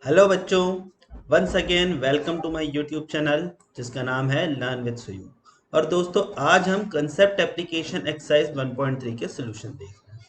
Hello बच्चों, once again welcome to my YouTube channel जिसका नाम है लर्न विद सुयू। और दोस्तों, आज हम कंसेप्ट एप्लीकेशन एक्सरसाइज 1.3 के सोल्यूशन देख रहे हैं।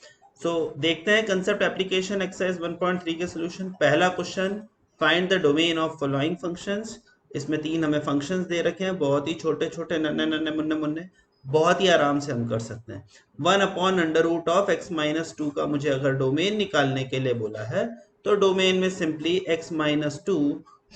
देखते हैं कंसेप्ट एप्लीकेशन एक्सरसाइज 1.3 के सोल्यूशन। पहला question, find the domain of following functions. इसमें तीन हमें फंक्शंस दे रखे हैं, बहुत ही छोटे छोटे नन्हे नन्हे मुन्ने मुन्ने, बहुत ही आराम से हम कर सकते हैं। 1/√(x-2) का मुझे अगर डोमेन निकालने के लिए बोला है तो डोमेन में simply x-2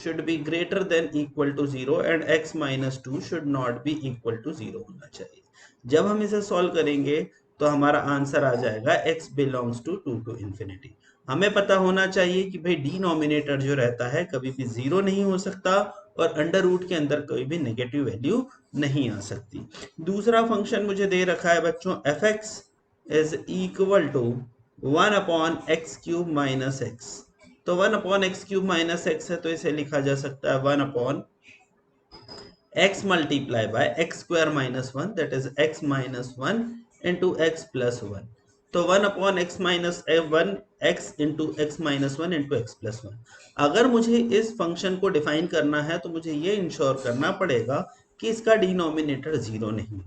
should be greater than equal to 0 and x-2 should not be equal to 0 होना चाहिए। जब हम इसे सॉल्व करेंगे तो हमारा आंसर आ जाएगा x belongs to 2 to infinity। हमें पता होना चाहिए कि भाई डिनोमिनेटर जो रहता है कभी भी जीरो नहीं हो सकता और अंडर रूट के अंदर कोई भी नेगेटिव वैल्यू नहीं आ सकती। दूसरा फंक्शन मुझे दे रखा है बच्चों, fx is equal to 1/(x3 - x)। तो 1/(x3 - x) है तो इसे लिखा जा सकता है 1/(x multiply by (x2 - 1) that is x-1 into x plus 1। तो 1/(x-1) x into x-1 into x plus 1। अगर मुझे इस फंक्शन को डिफाइन करना है तो मुझे ये इंश्योर करना पड़ेगा कि इसका डिनोमिनेटर जीरो नहीं हो।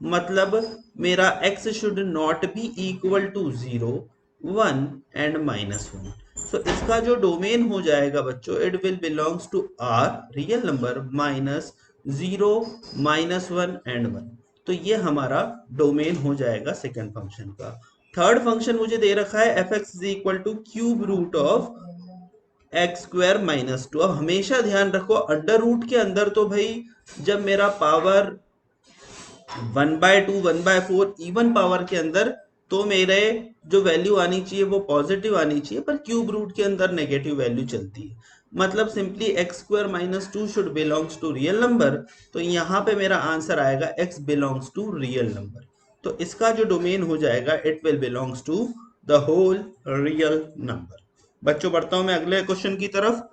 मतलब मेरा x should not be equal to 0, 1 and -1। So इसका जो डोमेन हो जाएगा बच्चों, it will belongs to R real number minus 0, -1 and 1। तो ये हमारा डोमेन हो जाएगा सेकेंड फंक्शन का। थर्ड फंक्शन मुझे दे रखा है fx is equal to cube root of (x2 - 2)। अब हमेशा ध्यान रखो, अंडर रूट के अंदर तो भाई जब मेरा पावर 1/2 1/4 इवन पावर के अंदर तो मेरे जो वैल्यू आनी चाहिए वो पॉजिटिव आनी चाहिए, पर क्यूब रूट के अंदर नेगेटिव वैल्यू चलती है। मतलब simply (x2 - 2) should belongs to real number. तो यहाँ पे मेरा आंसर आएगा x belongs to real number. तो इसका जो डोमेन हो जाएगा, it will belongs to the whole real number. बच्चों, बढ़ता हूं मैं अगले क्वेश्चन की तरफ।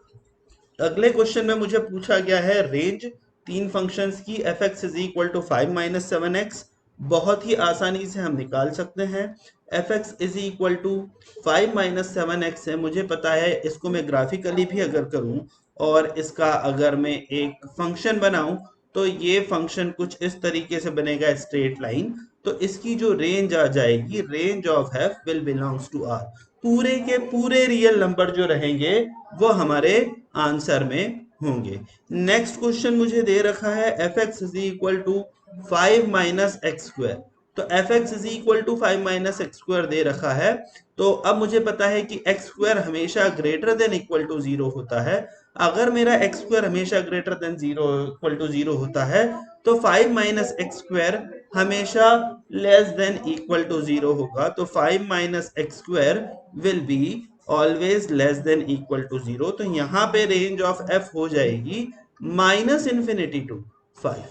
अगले क्वेश्चन में मुझे पूछा गया है रेंज तीन फंक्शंस की। fx is equal to 5 - 7x। बहुत ही आसानी से हम निकाल सकते हैं। fx is equal to 5 - 7x है, मुझे पता है। इसको मैं ग्राफिकली भी अगर करूं और इसका अगर मैं एक फंक्शन बनाऊं तो ये फंक्शन कुछ इस तरीके से बनेगा, स्ट्रेट लाइन। तो इसकी जो रेंज आ जाएगी, range of f will belongs to r। पूरे के पूरे रियल नंबर जो रहेंगे वो हमारे आंसर में होंगे। नेक्स्ट क्वेश्चन मुझे दे रखा है fx is equal to 5 - x²। तो fx is equal to 5 - x² दे रखा है। तो अब मुझे पता है कि x² हमेशा ग्रेटर देन इक्वल टू 0 होता है। अगर मेरा x² हमेशा ग्रेटर देन 0 इक्वल टू 0 होता है तो 5 - x² हमेशा लेस देन इक्वल टू 0 होगा। तो 5 - x² will be always less than equal to 0। तो यहाँ पे रेंज ऑफ f हो जाएगी -∞ टू 5।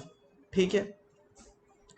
ठीक है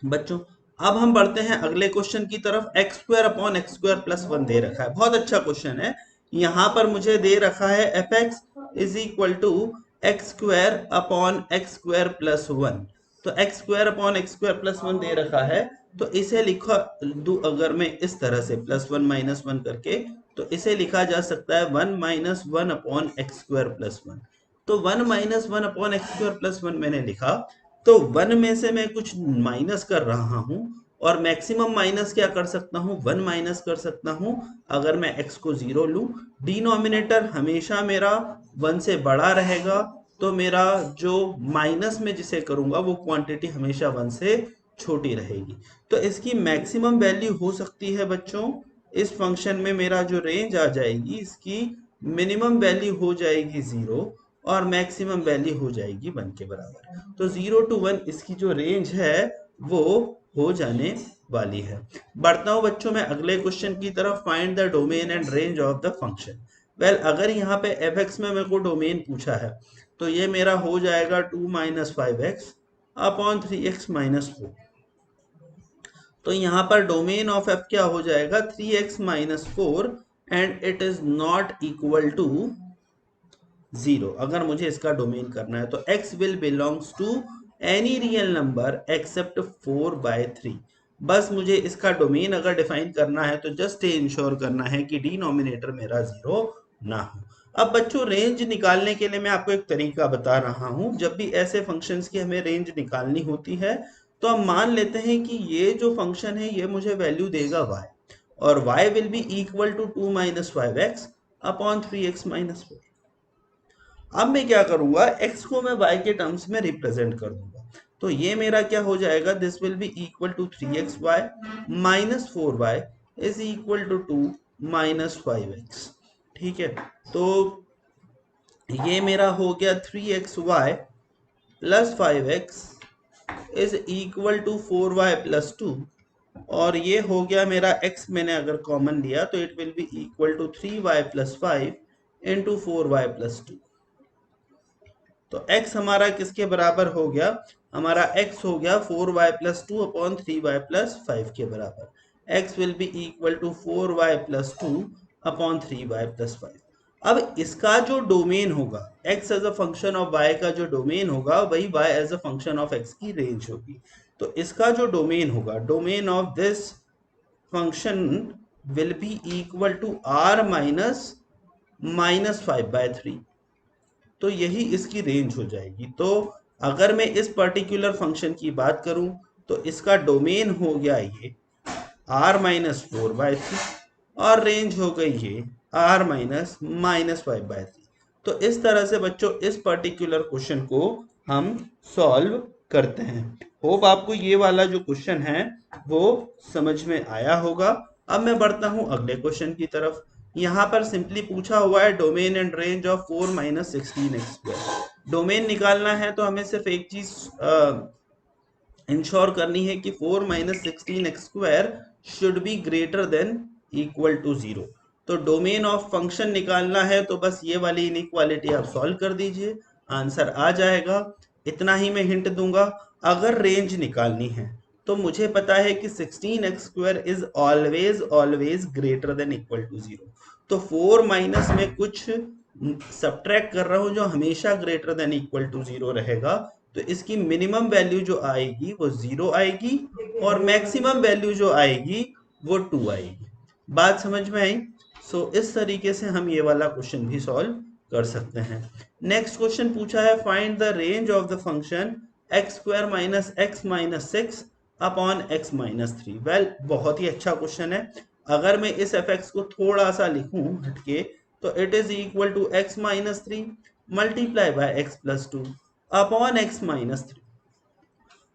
बच्चों, अब हम बढ़ते हैं अगले क्वेश्चन की तरफ। (x²/(x² + 1) दे रखा है, बहुत अच्छा क्वेश्चन है। यहाँ पर मुझे दे रखा है fx is equal to (x²/(x² + 1)। तो (x²/(x² + 1) दे रखा है, तो इसे लिखा दू अगर मैं इस तरह से +1 - 1 करके, तो इसे लिखा जा सकता है 1 - 1/(x² + 1)। तो 1 - 1/(x² + 1) मैंने लिखा। तो 1 में से मैं कुछ माइनस कर रहा हूं और मैक्सिमम माइनस क्या कर सकता हूं, 1 माइनस कर सकता हूं। अगर मैं x को 0 लूं, डिनोमिनेटर हमेशा मेरा 1 से बड़ा रहेगा, तो मेरा जो माइनस में जिसे करूंगा वो क्वांटिटी हमेशा 1 से छोटी रहेगी। तो इसकी मैक्सिमम वैल्यू हो सकती है बच्चों, इस फंक्शन में मेरा जो रेंज आ जाएगी, इसकी मिनिमम वैल्यू हो जाएगी 0 और मैक्सिमम वैल्यू हो जाएगी 1 के बराबर। तो 0 to 1 इसकी जो रेंज है वो हो जाने वाली है। बढ़ता हूं बच्चों मैं अगले क्वेश्चन की तरफ। Find the domain and range of the function. Well, अगर यहाँ पे fx में मेरे को डोमेन पूछा है तो ये मेरा हो जाएगा 2 - 5x अपॉन 3x - 4। तो यहाँ पर डोमेन ऑफ f क्या हो जाएगा, 3x - 4 and it is not equal to 0। अगर मुझे इसका डोमेन करना है तो x will belongs to any real number except 4/3। बस मुझे इसका डोमेन अगर डिफाइन करना है तो जस्ट ये इंश्योर करना है कि डिनोमिनेटर मेरा 0 ना हो। अब बच्चों रेंज निकालने के लिए मैं आपको एक तरीका बता रहा हूं। जब भी ऐसे फंक्शंस की हमें रेंज निकालनी होती है तो हम मान लेते हैं कि ये जो फंक्शन है ये मुझे वैल्यू देगा y, और y will be equal to 2 minus 5x upon 3x minus 4। अब मैं क्या करूंगा, x को मैं y के टर्म्स में रिप्रेजेंट कर दूंगा। तो ये मेरा क्या हो जाएगा, this will be equal to 3xy minus 4y is equal to 2 minus 5x। ठीक है, तो ये मेरा हो गया 3xy plus 5x is equal to 4y plus 2, और ये हो गया मेरा x मैंने अगर कॉमन लिया तो it will be equal to 3y plus 5 into 4y plus 2। तो x हमारा किसके बराबर हो गया, हमारा x हो गया 4y plus 2 upon 3y plus 5 के बराबर। x will be equal to 4y plus 2 upon 3y plus 5। अब इसका जो डोमेन होगा, x as a function of y का जो डोमेन होगा वही y as a function of x की रेंज होगी। तो इसका जो डोमेन होगा, domain of this function will be equal to r minus -5/3। तो यही इसकी रेंज हो जाएगी। तो अगर मैं इस पर्टिकुलर फंक्शन की बात करूं तो इसका डोमेन हो गया ये r माइनस 4/3 और रेंज हो गई ये r माइनस -5/3। तो इस तरह से बच्चों इस पर्टिकुलर क्वेश्चन को हम सॉल्व करते हैं। होप आपको ये वाला जो क्वेश्चन है वो समझ में आया होगा। अब मैं बढ़ता हूं अगले क्वेश्चन की तरफ। यहाँ पर सिंपली पूछा हुआ है domain and range of 4 minus 16x²। Domain निकालना है तो हमें सिर्फ एक चीज इंश्योर करनी है कि 4 minus 16x² should be greater than equal to 0। तो डोमेन ऑफ फंक्शन निकालना है तो बस ये वाली इनइक्वालिटी आप सॉल्व कर दीजिए, आंसर आ जाएगा। इतना ही मैं हिंट दूंगा। अगर रेंज निकालनी है तो मुझे पता है कि 16x² is always always greater than equal to 0। तो 4 माइनस में कुछ सब्ट्रैक्ट कर रहा हूं जो हमेशा ग्रेटर देन इक्वल टू 0 रहेगा। तो इसकी मिनिमम वैल्यू जो आएगी वो 0 आएगी और मैक्सिमम वैल्यू जो आएगी वो 2 आएगी। बात समझ में आई? सो इस तरीके से हम ये वाला क्वेश्चन भी सॉल्व कर सकते हैं। नेक्स्ट क्वेश्चन पूछा है find the range of the function x² minus x minus 6 upon x minus 3। Well, बहुत ही अच्छा क्वेश्चन है। अगर मैं इस fx को थोड़ा सा लिखूं हटके तो it is equal to x minus 3 multiply by x plus 2 upon x minus 3।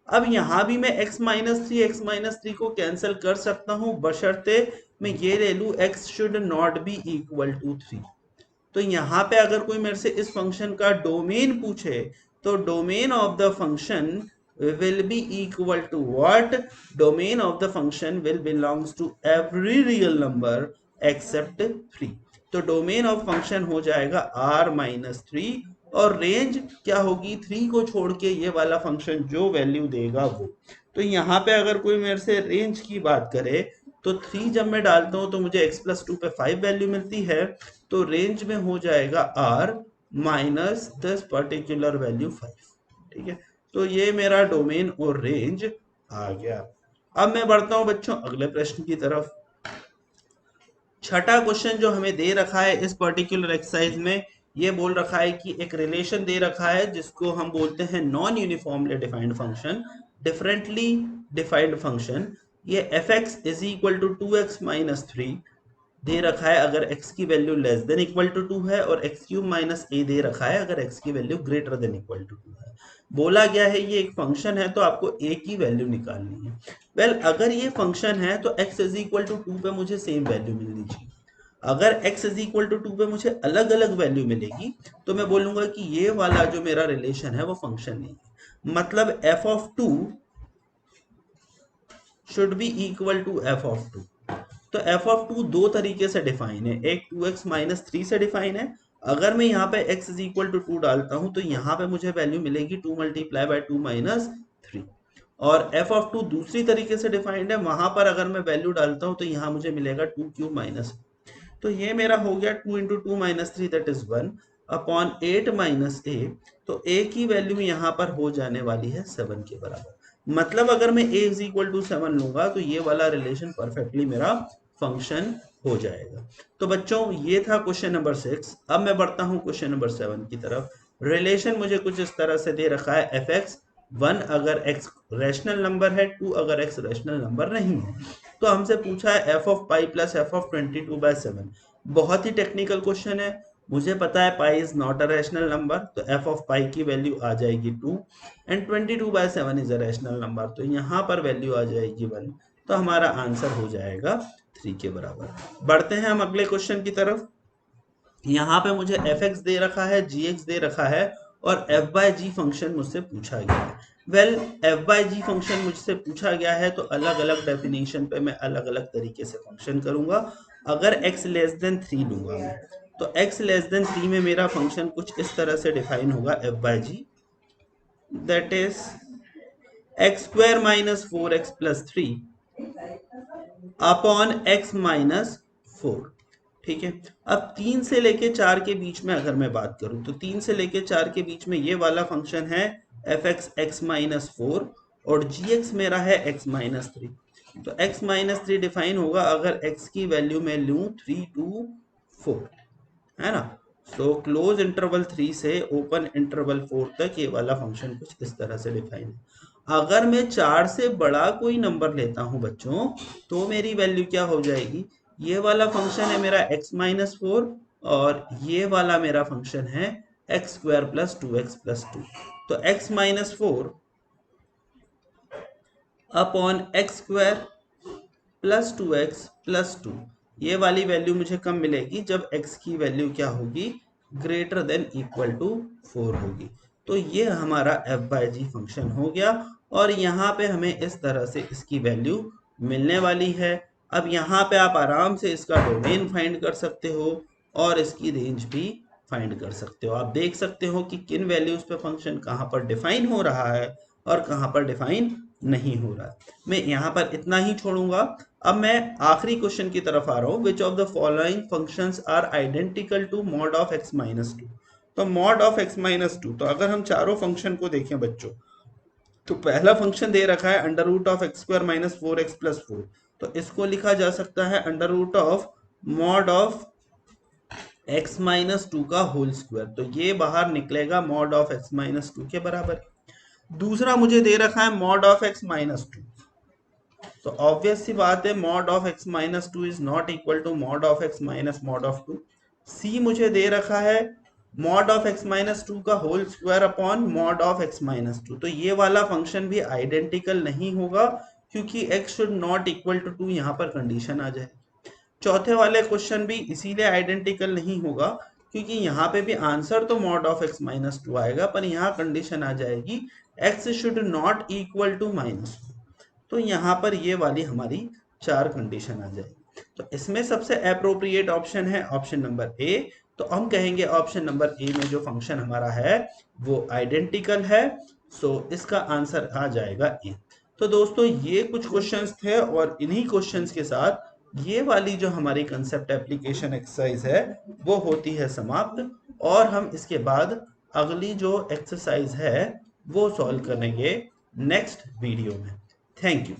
अब यहां भी मैं x माइनस 3 को कैंसिल कर सकता हूं बशर्ते मैं ये ले लूं x should not be equal to 3। तो यहाँ पे अगर कोई मेरे से इस फंक्शन का डोमेन पूछे तो domain of the function will be equal to what? Domain of the function will belongs to every real number except 3। तो डोमेन ऑफ फंक्शन हो जाएगा r माइनस 3 और रेंज क्या होगी, 3 को छोड़ के ये वाला फंक्शन जो वैल्यू देगा वो। तो यहाँ पे अगर कोई मेरे से रेंज की बात करे तो 3 जब मैं डालता हूं तो मुझे x प्लस 2 पे 5 वैल्यू मिलती है। तो रेंज में हो जाएगा r minus this particular value 5। ठीक है, तो ये मेरा डोमेन और रेंज आ गया। अब मैं बढ़ता हूं बच्चों अगले प्रश्न की तरफ। छठा क्वेश्चन जो हमें दे रखा है इस पर्टिकुलर एक्सरसाइज में, ये बोल रखा है कि एक रिलेशन दे रखा है जिसको हम बोलते हैं non uniformly defined function, differently defined function. ये fx is equal to 2x minus 3 दे रखा है अगर x की value less than equal to 2 है, और x³ माइनस a दे रखा है अगर x की value greater than equal to 2 है। बोला गया है ये एक फंक्शन है तो आपको a की वैल्यू निकालनी है। वेल, अगर ये फंक्शन है तो x इज इक्वल टू 2 पे मुझे सेम वैल्यू मिलनी चाहिए। अगर x इज इक्वल टू 2 पे मुझे अलग अलग वैल्यू मिलेगी तो मैं बोलूंगा कि ये वाला जो मेरा रिलेशन है वो फंक्शन नहीं है। मतलब f of 2 should be equal to f of 2। तो f ऑफ 2 दो तरीके से डिफाइन है, एक 2x माइनस 3 से डिफाइन है। अगर मैं यहाँ पे x इज इक्वल टू 2 डालता हूं तो यहाँ पे मुझे वैल्यू मिलेगी 2 मल्टीप्लाई बाय 2 माइनस 3। और f ऑफ 2 दूसरी तरीके से डिफाइंड है, वहां पर अगर मैं वैल्यू डालता हूं तो यहाँ मुझे मिलेगा 2³ माइनस। तो ये मेरा हो गया 2 into 2 minus 3 that is 1 upon 8 minus a। तो a की वैल्यू यहाँ पर हो जाने वाली है 7 के बराबर। मतलब अगर मैं a इज इक्वल टू 7 लूंगा तो ये वाला रिलेशन परफेक्टली मेरा फंक्शन हो जाएगा। तो बच्चों ये था क्वेश्चन नंबर 6। अब मैं बढ़ता हूँ क्वेश्चन नंबर 7 की तरफ। रिलेशन मुझे कुछ इस तरह से दे रखा है, एफ एक्स 1 अगर x रैशनल नंबर है, 2 अगर x रैशनल नंबर नहीं है। तो हमसे पूछा है F of pi plus F of 22/7। बहुत ही टेक्निकल क्वेश्चन है। मुझे पता है pi is not a rational number, तो एफ ऑफ पाई की वैल्यू आ जाएगी 2 and 22/7 is a rational number, तो यहाँ पर वैल्यू आ जाएगी 1। तो हमारा आंसर हो जाएगा 3 के बराबर। बढ़ते हैं हम अगले क्वेश्चन की तरफ। यहाँ पे मुझे एफ एक्स दे रखा है, जी एक्स दे रखा है और एफ बाय जी फंक्शन मुझसे पूछा गया है। Well, F by ji function मुझसे पूछा गया है तो अलग अलग डेफिनेशन पे मैं अलग अलग तरीके से फंक्शन करूंगा। अगर x लेस देन 3 लूंगा मैं, तो x लेस देन 3 में मेरा फंक्शन कुछ इस तरह से डिफाइन होगा, f by g that is x square minus 4x plus 3 upon x minus 4। ठीक है। अब 3 से लेके 4 के बीच में अगर मैं बात करूं, तो 3 से लेके 4 के बीच में ये वाला फंक्शन है एफ एक्स एक्स माइनस 4 और जी एक्स मेरा है एक्स माइनस 3। तो x माइनस 3 डिफाइन होगा अगर x की वैल्यू मैं लूं 3 to 4, है ना। सो क्लोज इंटरवल 3 से ओपन इंटरवल 4 तक ये वाला फंक्शन कुछ इस तरह से डिफाइन है। अगर मैं 4 से बड़ा कोई नंबर लेता हूं बच्चों, तो मेरी वैल्यू क्या हो जाएगी, ये वाला फंक्शन है मेरा x माइनस 4 और ये वाला मेरा फंक्शन है x square plus 2x plus 2। तो x minus 4 upon x square plus 2x plus 2, ये वाली वैल्यू मुझे कब मिलेगी, जब x की वैल्यू क्या होगी, ग्रेटर देन इक्वल टू 4 होगी। तो ये हमारा f बाय जी फंक्शन हो गया और यहाँ पे हमें इस तरह से इसकी वैल्यू मिलने वाली है। अब यहाँ पे आप आराम से इसका डोमेन फाइंड कर सकते हो और इसकी रेंज भी फाइंड कर सकते हो। आप देख सकते हो कि किन वैल्यूज पे फंक्शन कहाँ पर डिफाइन हो रहा है और कहाँ पर डिफाइन नहीं हो रहा है। मैं यहाँ पर इतना ही छोड़ूंगा। अब मैं आखिरी क्वेश्चन की तरफ आ रहा हूँ। Which of the following functions are identical to mod of x minus 2। तो मॉड ऑफ x माइनस 2, तो अगर हम चारों फंक्शन को देखें बच्चों, तो पहला फंक्शन दे रखा है under root of x square minus 4x plus 4, तो इसको लिखा जा सकता है under root of mod of x minus 2 का होल स्क्वायर। तो ये बाहर निकलेगा मॉड ऑफ x माइनस 2 के बराबर। दूसरा मुझे दे रखा है मॉड ऑफ x माइनस 2, तो ऑब्वियस सी बात है mod of x minus 2 is not equal to mod of x minus mod of 2। सी मुझे दे रखा है मॉड ऑफ x माइनस 2 का whole square upon mod of x minus 2। तो ये वाला फंक्शन भी आइडेंटिकल नहीं होगा क्योंकि x should not equal to 2 यहाँ पर कंडीशन आ जाए। चौथे वाले क्वेश्चन भी इसीलिए आइडेंटिकल नहीं होगा क्योंकि यहाँ पे भी आंसर तो मॉड ऑफ x माइनस 2 आएगा, पर यहाँ कंडीशन आ जाएगी x should not equal to minus 2। तो यहाँ पर ये वाली हमारी 4 कंडीशन आ जाएगी। तो इसमें सबसे अप्रोप्रिएट ऑप्शन है ऑप्शन नंबर ए। तो हम कहेंगे ऑप्शन नंबर ए में जो फंक्शन हमारा है वो आइडेंटिकल है। सो इसका आंसर आ जाएगा ए। तो दोस्तों ये कुछ क्वेश्चंस थे और इन्हीं क्वेश्चंस के साथ ये वाली जो हमारी कंसेप्ट एप्लीकेशन एक्सरसाइज है वो होती है समाप्त और हम इसके बाद अगली जो एक्सरसाइज है वो सॉल्व करेंगे नेक्स्ट वीडियो में। Thank you.